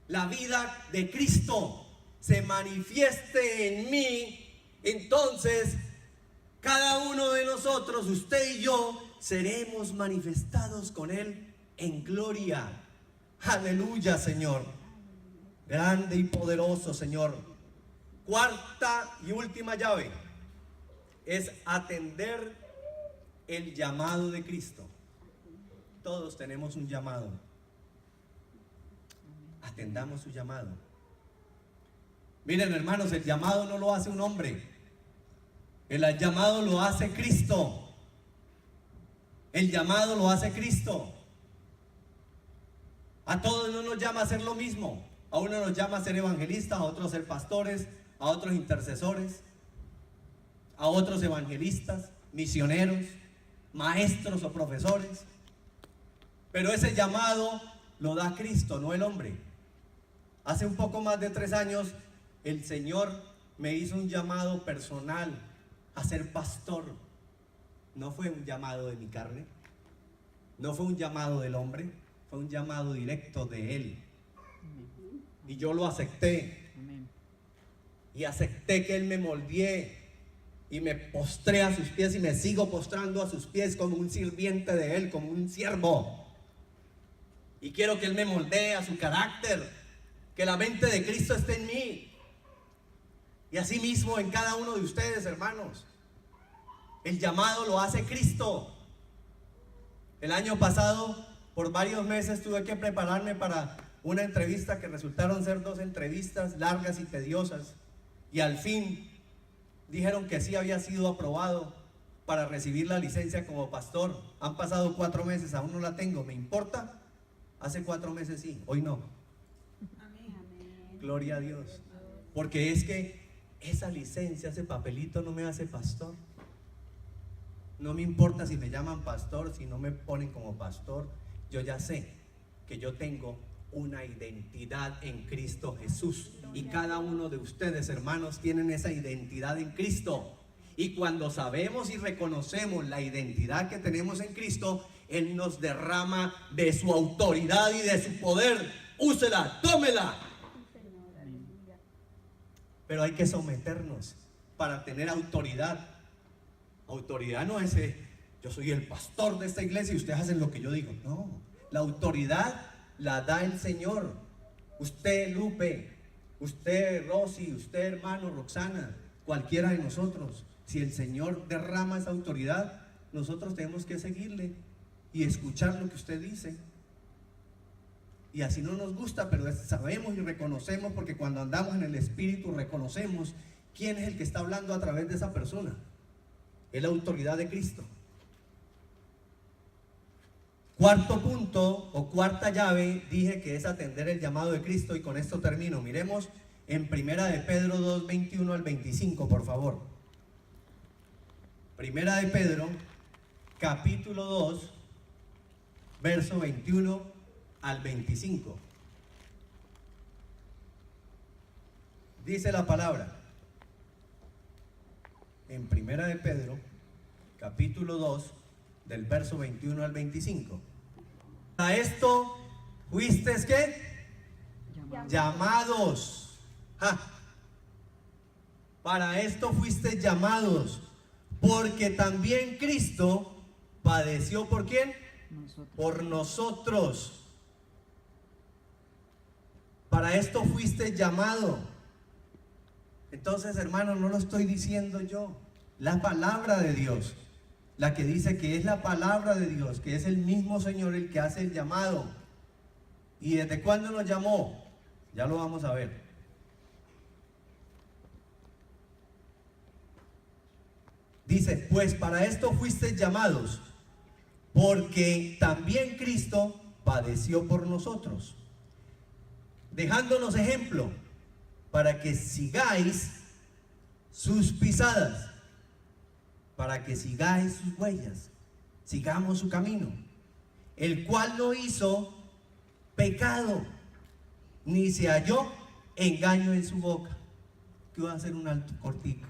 La vida de Cristo se manifieste en mí, entonces cada uno de nosotros, usted y yo, seremos manifestados con Él en gloria. Aleluya, Señor. Grande y poderoso, Señor. Cuarta y última llave es atender el llamado de Cristo. Todos tenemos un llamado. Atendamos su llamado. Miren, hermanos, el llamado no lo hace un hombre. El llamado lo hace Cristo. El llamado lo hace Cristo. A todos no nos llama a hacer lo mismo. A uno nos llama a ser evangelistas, a otros a ser pastores, a otros intercesores, a otros evangelistas, misioneros, maestros o profesores. Pero ese llamado lo da Cristo, no el hombre. Hace un poco más de 3 años, el Señor me hizo un llamado personal a ser pastor. No fue un llamado de mi carne, no fue un llamado del hombre, fue un llamado directo de Él. Y yo lo acepté. Y acepté que Él me moldee. Y me postré a sus pies y me sigo postrando a sus pies como un sirviente de Él, como un siervo. Y quiero que Él me moldee a su carácter, que la mente de Cristo esté en mí. Y así mismo en cada uno de ustedes, hermanos. El llamado lo hace Cristo. El año pasado, por varios meses, tuve que prepararme para una entrevista que resultaron ser 2 entrevistas largas y tediosas. Y al fin dijeron que sí había sido aprobado para recibir la licencia como pastor. Han pasado 4 meses, aún no la tengo. ¿Me importa? Hace 4 meses sí, hoy no. Amén. Gloria a Dios. Porque es que esa licencia, ese papelito no me hace pastor. No me importa si me llaman pastor, si no me ponen como pastor. Yo ya sé que yo tengo una identidad en Cristo Jesús. Y cada uno de ustedes, hermanos, tienen esa identidad en Cristo. Y cuando sabemos y reconocemos la identidad que tenemos en Cristo, Él nos derrama de su autoridad y de su poder. Úsela, tómela. Pero hay que someternos para tener autoridad. Autoridad no es yo soy el pastor de esta iglesia y ustedes hacen lo que yo digo. No, la autoridad la da el Señor. Usted, Lupe, usted, Rosy, usted, hermano, Roxana, cualquiera de nosotros. Si el Señor derrama esa autoridad, nosotros tenemos que seguirle y escuchar lo que usted dice. Y así no nos gusta, pero sabemos y reconocemos, porque cuando andamos en el Espíritu reconocemos quién es el que está hablando a través de esa persona. Es la autoridad de Cristo. Cuarto punto o cuarta llave, dije que es atender el llamado de Cristo, y con esto termino. Miremos en Primera de Pedro 2, 21 al 25, por favor. Primera de Pedro, capítulo 2, verso 21 al 25. Dice la palabra en Primera de Pedro, capítulo 2, del verso 21 al 25. Para esto fuisteis ¿qué? Llamados. Para esto fuisteis llamados, porque también Cristo padeció ¿por quién? Por nosotros. Para esto fuiste llamado. Entonces, hermano, no lo estoy diciendo yo. La palabra de Dios, la que dice que es la palabra de Dios, que es el mismo Señor el que hace el llamado. ¿Y desde cuándo nos llamó? Ya lo vamos a ver. Dice, pues para esto fuisteis llamados, porque también Cristo padeció por nosotros, dejándonos ejemplo para que sigáis sus pisadas, para que sigáis sus huellas, sigamos su camino, el cual no hizo pecado, ni se halló engaño en su boca. Que va a hacer un alto cortico.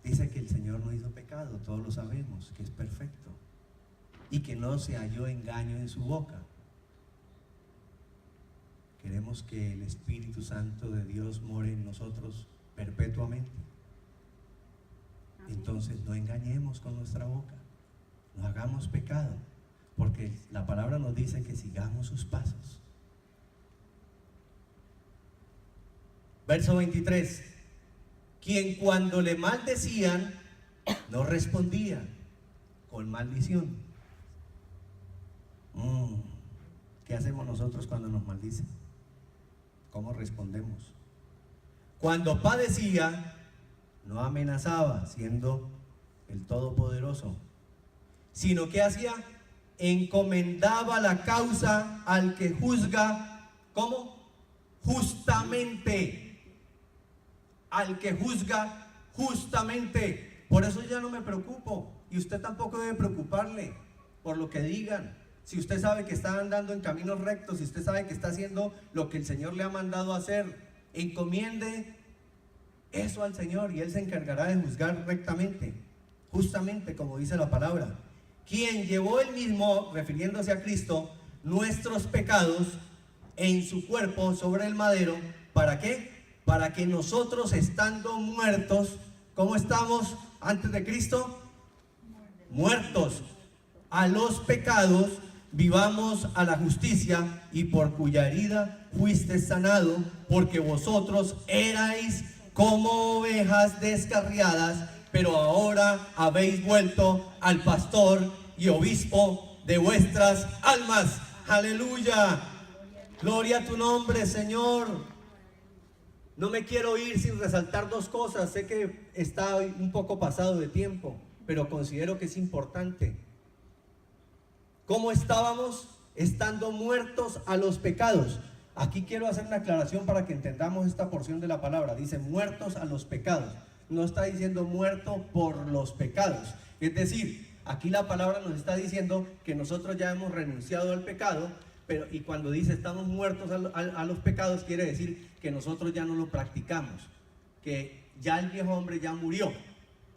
Dice que el Señor no hizo pecado, todos lo sabemos, que es perfecto, y que no se halló engaño en su boca. Queremos que el Espíritu Santo de Dios more en nosotros perpetuamente. Entonces no engañemos con nuestra boca, no hagamos pecado, porque la palabra nos dice que sigamos sus pasos. Verso 23. Quien cuando le maldecían no respondía con maldición. ¿Qué hacemos nosotros cuando nos maldicen? ¿Cómo respondemos? Cuando padecía no amenazaba siendo el Todopoderoso, sino que hacía, encomendaba la causa al que juzga, ¿cómo? Justamente. Al que juzga justamente. Por eso ya no me preocupo, y usted tampoco debe preocuparle por lo que digan. Si usted sabe que está andando en caminos rectos, si usted sabe que está haciendo lo que el Señor le ha mandado a hacer, encomiende eso al Señor y Él se encargará de juzgar rectamente, justamente como dice la palabra. Quien llevó Él mismo, refiriéndose a Cristo, nuestros pecados en su cuerpo sobre el madero. ¿Para qué? Para que nosotros, estando muertos, ¿cómo estamos antes de Cristo? Muertos a los pecados, vivamos a la justicia, y por cuya herida fuiste sanado, porque vosotros erais como ovejas descarriadas, pero ahora habéis vuelto al pastor y obispo de vuestras almas. Aleluya, gloria a tu nombre, Señor. No me quiero ir sin resaltar dos cosas. Sé que está un poco pasado de tiempo, pero considero que es importante. ¿Cómo estábamos? Estando muertos a los pecados. Aquí quiero hacer una aclaración para que entendamos esta porción de la palabra. Dice muertos a los pecados. No está diciendo muerto por los pecados. Es decir, aquí la palabra nos está diciendo que nosotros ya hemos renunciado al pecado, y cuando dice estamos muertos a los pecados, quiere decir que nosotros ya no lo practicamos, que ya el viejo hombre ya murió,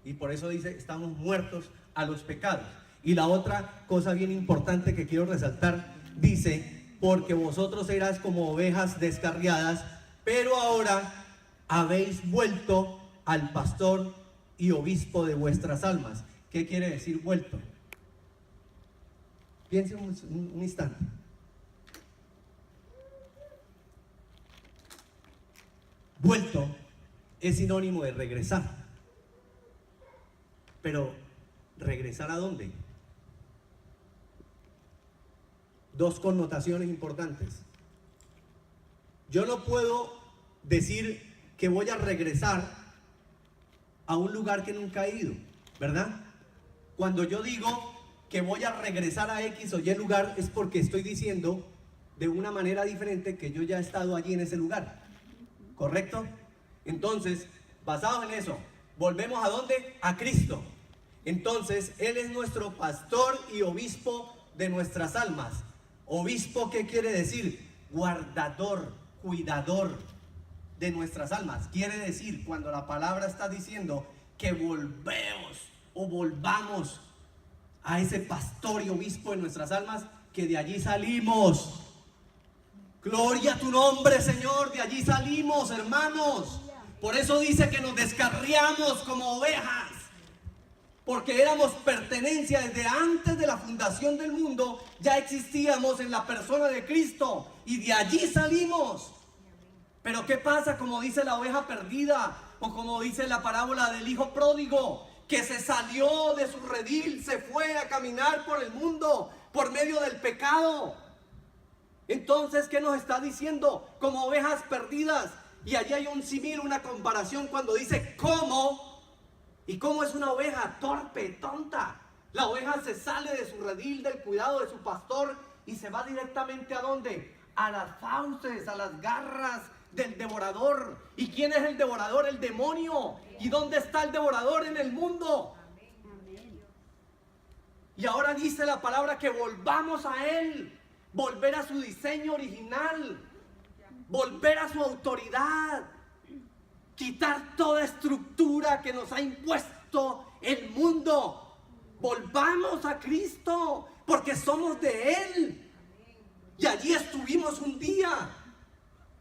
y por eso dice estamos muertos a los pecados. Y la otra cosa bien importante que quiero resaltar, dice, porque vosotros eras como ovejas descarriadas, pero ahora habéis vuelto al pastor y obispo de vuestras almas. ¿Qué quiere decir vuelto? Piense un instante. Vuelto es sinónimo de regresar. Pero, ¿regresar a dónde? Dos connotaciones importantes. Yo no puedo decir que voy a regresar a un lugar que nunca he ido, ¿verdad? Cuando yo digo que voy a regresar a X o Y lugar, es porque estoy diciendo de una manera diferente que yo ya he estado allí en ese lugar, ¿correcto? Entonces, basado en eso, volvemos ¿a dónde? A Cristo. Entonces, Él es nuestro pastor y obispo de nuestras almas. Obispo, ¿qué quiere decir? Guardador, cuidador de nuestras almas. Quiere decir, cuando la palabra está diciendo que volvamos a ese pastor y obispo de nuestras almas, que de allí salimos. Gloria a tu nombre, Señor, de allí salimos, hermanos. Por eso dice que nos descarriamos como ovejas, porque éramos pertenencia desde antes de la fundación del mundo. Ya existíamos en la persona de Cristo y de allí salimos. Pero ¿qué pasa? Como dice la oveja perdida, o como dice la parábola del hijo pródigo, que se salió de su redil, se fue a caminar por el mundo por medio del pecado. Entonces, ¿qué nos está diciendo? Como ovejas perdidas. Y allí hay un símil, una comparación cuando dice ¿cómo? ¿Y cómo es una oveja? Torpe, tonta. La oveja se sale de su redil, del cuidado de su pastor, y se va directamente ¿a dónde? A las fauces, a las garras del devorador. ¿Y quién es el devorador? El demonio. ¿Y dónde está el devorador? En el mundo. Y ahora dice la palabra que volvamos a Él, volver a su diseño original, volver a su autoridad, quitar toda estructura que nos ha impuesto el mundo. Volvamos a Cristo, porque somos de Él. Y allí estuvimos un día.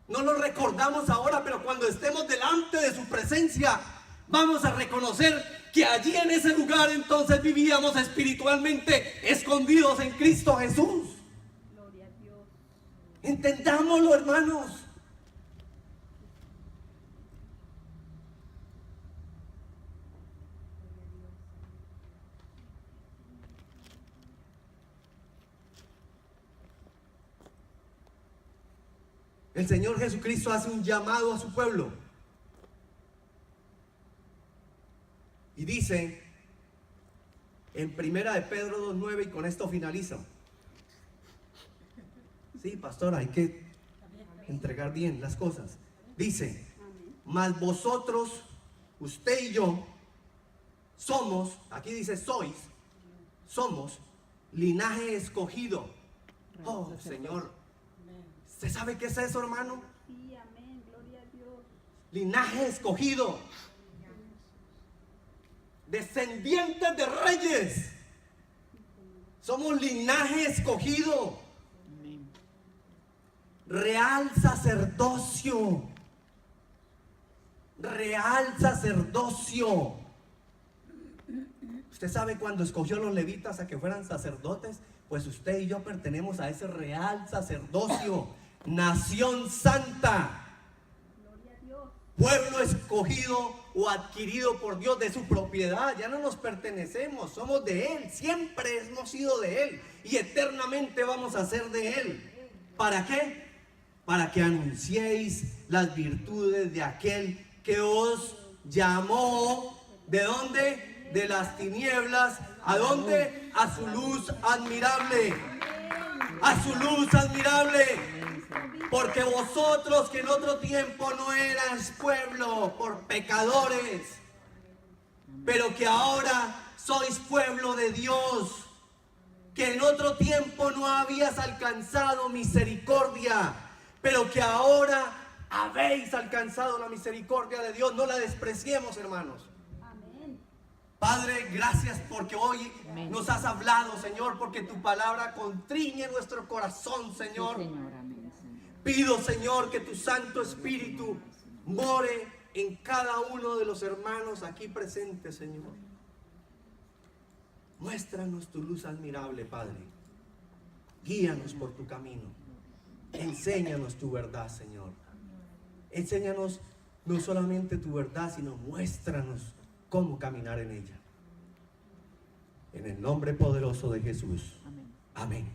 No lo recordamos ahora, pero cuando estemos delante de su presencia, vamos a reconocer que allí en ese lugar entonces vivíamos espiritualmente escondidos en Cristo Jesús. Gloria a Dios. Entendámoslo, hermanos. El Señor Jesucristo hace un llamado a su pueblo. Y dice en Primera de Pedro 2:9, y con esto finalizo. Sí, pastora, hay que entregar bien las cosas. Dice, mas vosotros, usted y yo, somos, aquí dice sois, somos linaje escogido. Oh, Señor, ¿usted sabe qué es eso, hermano? Sí, amén. Gloria a Dios. Linaje escogido, descendientes de reyes. Somos linaje escogido, real sacerdocio, real sacerdocio. Usted sabe, cuando escogió a los levitas a que fueran sacerdotes, pues usted y yo pertenecemos a ese real sacerdocio, nación santa, Gloria a Dios. pueblo escogido o adquirido por Dios de su propiedad. Ya no nos pertenecemos, somos de Él, siempre hemos sido de Él y eternamente vamos a ser de Él. ¿Para qué? Para que anunciéis las virtudes de aquel que os llamó. ¿De dónde? De las tinieblas. ¿A dónde? A su luz admirable. A su luz admirable. Porque vosotros, que en otro tiempo no eras pueblo por pecadores, pero que ahora sois pueblo de Dios, que en otro tiempo no habías alcanzado misericordia, pero que ahora habéis alcanzado la misericordia de Dios. No la despreciemos, hermanos. Amén. Padre, gracias porque hoy nos has hablado, Señor, porque tu palabra contriñe nuestro corazón, Señor. Sí, Señor, amén, Señor. Pido, Señor, que tu Santo Espíritu more en cada uno de los hermanos aquí presentes, Señor. Muéstranos tu luz admirable, Padre. Guíanos por tu camino. Enséñanos tu verdad, Señor. Enséñanos no solamente tu verdad, sino muéstranos cómo caminar en ella. En el nombre poderoso de Jesús. Amén. Amén.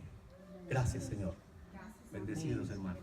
Gracias, Señor. Bendecidos, hermanos.